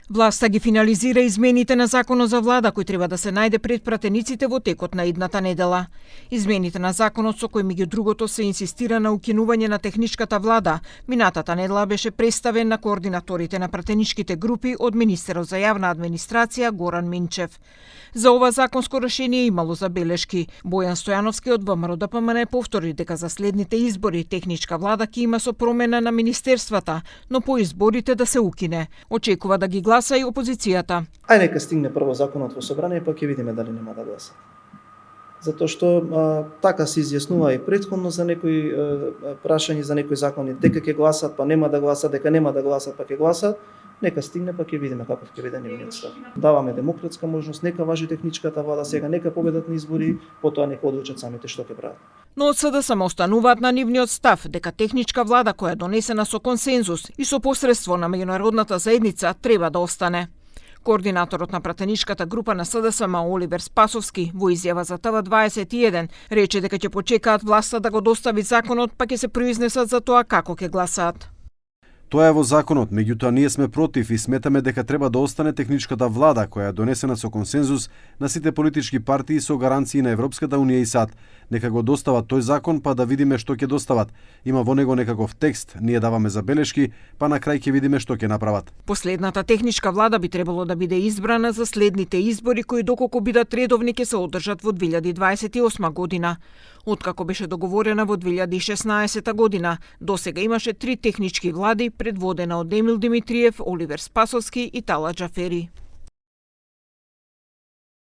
Власта ги финализира измените на Законот за влада, кој треба да се најде пред пратениците во текот на идната недела. Измените на законот со кои меѓу другото се инсистира на укинување на техничката влада, минатата недела беше представен на координаторите на пратеничките групи од Министерот за јавна администрација Горан Минчев. За ова законско решение имало забелешки. Бојан Стојановски од ВМРО-ДПМН повтори дека за следните избори техничка влада ќе има со промена на министерствата, но по изборите да се укине. Очекува да ги гласа и опозицијата. Ај нека стигне прво законот во собрание, па ќе видиме дали нема да гласа. Затоа што така се изјаснува и претходно за некои прашања за некои закони, дека ќе гласат, па нема да гласат, дека нема да гласат, па ќе гласат. Нека стигне, па ќе видиме каков ќе биде нивниот став. Даваме демократска можност, нека важи техничката влада сега, нека победат на избори, потоа нека одлучат самите што ќе прават. Но од СДСМ остануваат на нивниот став дека техничка влада која е донесена со консензус и со посредство на меѓународната заедница треба да остане. Координаторот на пратеничката група на СДСМ Оливер Спасовски во изјава за ТВ21 рече дека ќе почекаат власта да го достави законот, па ќе се произнесат за тоа како ќе гласаат. Тоа е во законот, меѓутоа ние сме против и сметаме дека треба да остане техничката влада која е донесена со консензус на сите политички партии со гаранции на Европската унија и САД. Нека го достават тој закон, па да видиме што ќе достават. Има во него некаков текст, ние даваме забелешки, па на крај ќе видиме што ќе направат. Последната техничка влада би требало да биде избрана за следните избори кои доколку бидат редовни ќе се одржат во 2028 година. Откако беше договорена во 2016 година, досега имаше 3 технички влади предводена од Емил Димитриев, Оливер Спасовски и Тала Џафери.